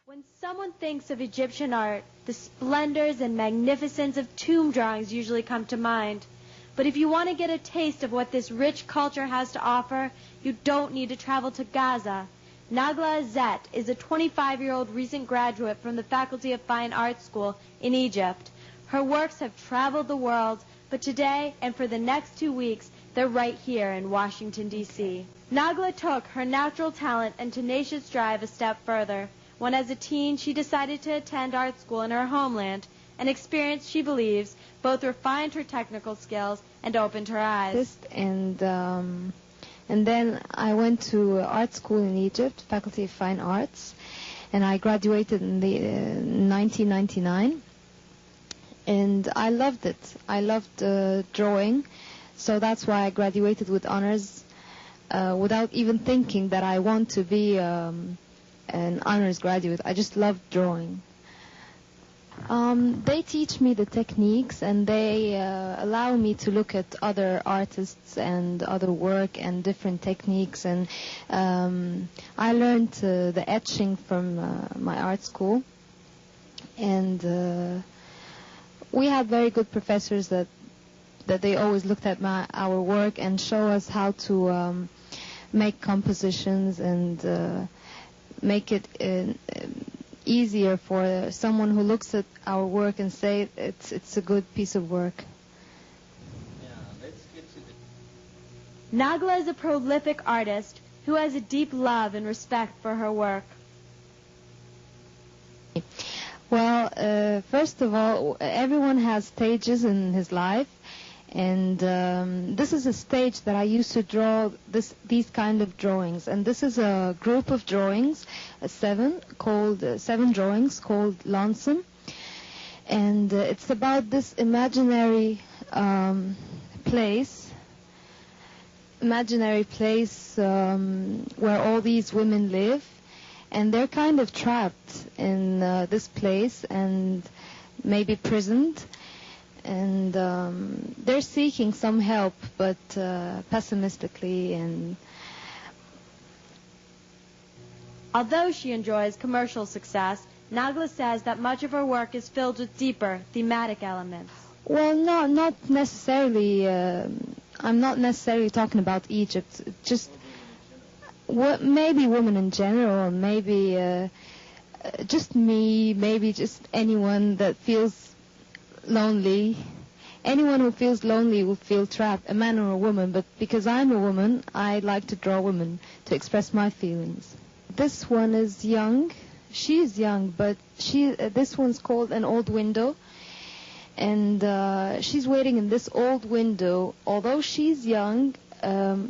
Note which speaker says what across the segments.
Speaker 1: When someone thinks of Egyptian art, the splendors and magnificence of tomb drawings usually come to mind. But if you want to get a taste of what this rich culture has to offer, you don't need to travel to Gaza. Nagla Ezzat is a 25-year-old recent graduate from the Faculty of Fine Arts School in Egypt. Her works have traveled the world, but today and for the next 2 weeks, they're right here in Washington, D.C. Nagla took her natural talent and tenacious drive a step further when, as a teen, she decided to attend art school in her homeland, an experience she believes both refined her technical skills and opened her eyes.
Speaker 2: And then I went to art school in Egypt, Faculty of Fine Arts, and I graduated in 1999. And I loved it. I loved drawing, so that's why I graduated with honors without even thinking that I want to be an honors graduate. I just loved drawing. They teach me the techniques, and they allow me to look at other artists and other work and different techniques. And I learned the etching from my art school. And we had very good professors that they always looked at our work and show us how to make compositions and make it easier for someone who looks at our work and say it's a good piece of work.
Speaker 3: Yeah, let's get to
Speaker 1: the... Nagla is a prolific artist who has a deep love and respect for her work.
Speaker 2: Well, first of all, everyone has stages in his life, and this is a stage that I used to draw these kind of drawings. And this is a group of drawings, seven drawings called Lonesome. And it's about this imaginary place where all these women live. And they're kind of trapped in this place and maybe prisoned. And they're seeking some help, but pessimistically. And
Speaker 1: although she enjoys commercial success, Nagla says that much of her work is filled with deeper thematic elements.
Speaker 2: Well, no, not necessarily. I'm not necessarily talking about Egypt. Just maybe women in general, maybe just me, maybe just anyone that feels lonely. Anyone who feels lonely will feel trapped, a man or a woman. But because I'm a woman, I like to draw women to express my feelings. This one is young. She is young, but this one's called An Old Window. And she's waiting in this old window. Although she's young,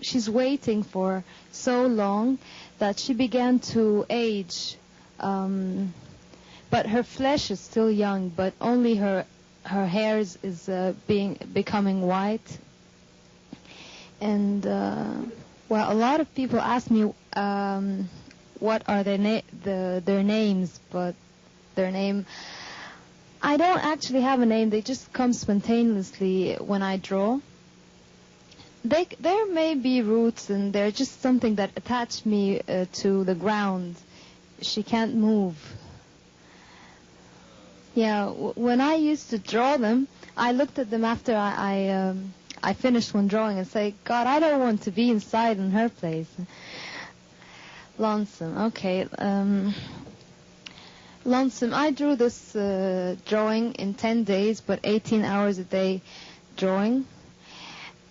Speaker 2: she's waiting for so long that she began to age. But her flesh is still young, but only her hair is becoming white. And well, a lot of people ask me what are their names, but their name, I don't actually have a name. They just come spontaneously when I draw. There may be roots, and they're just something that attach me to the ground. She can't move. Yeah, when I used to draw them, I looked at them after I finished one drawing and say, God, I don't want to be inside in her place. Lonesome, okay. Lonesome, I drew this drawing in 10 days, but 18 hours a day drawing.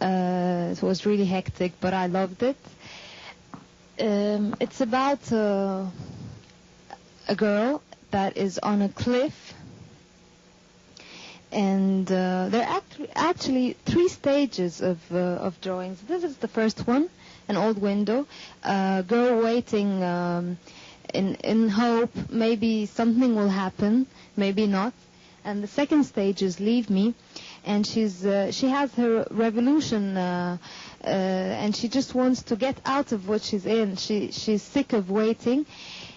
Speaker 2: It was really hectic, but I loved it. It's about a girl that is on a cliff, and there are actually 3 stages of drawings. This is the first one, an old window, a girl waiting in hope maybe something will happen, maybe not. And the second stage is Leave Me, and she has her revolution, and she just wants to get out of what she's in. She's sick of waiting.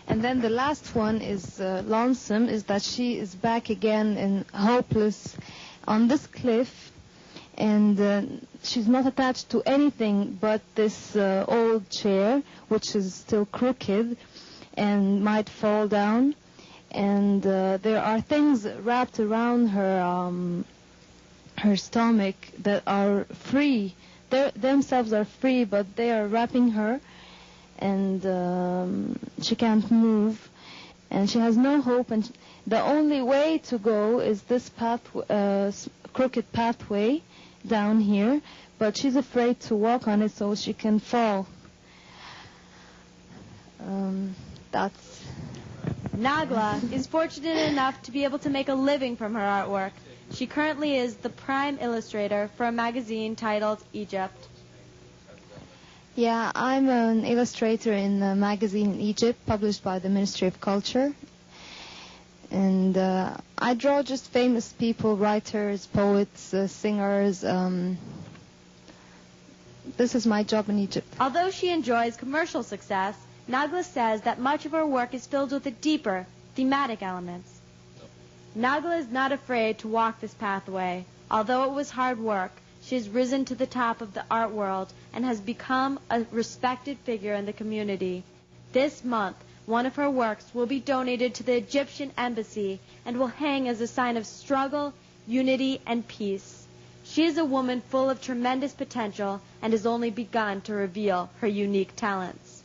Speaker 2: And then the last one is Lonesome, is that she is back again and hopeless on this cliff, and she's not attached to anything but this old chair, which is still crooked and might fall down. and there are things wrapped around her stomach that are free. They themselves are free, but they are wrapping her, and she can't move, and she has no hope, and the only way to go is this crooked pathway down here, but she's afraid to walk on it so she can fall. That's...
Speaker 1: Nagla is fortunate enough to be able to make a living from her artwork. She currently is the prime illustrator for a magazine titled Egypt.
Speaker 2: Yeah, I'm an illustrator in a magazine in Egypt published by the Ministry of Culture. And I draw just famous people, writers, poets, singers. This is my job in Egypt.
Speaker 1: Although she enjoys commercial success, Nagla says that much of her work is filled with the deeper, thematic elements. Nagla is not afraid to walk this pathway. Although it was hard work, she has risen to the top of the art world and has become a respected figure in the community. This month, one of her works will be donated to the Egyptian embassy and will hang as a sign of struggle, unity, and peace. She is a woman full of tremendous potential and has only begun to reveal her unique talents.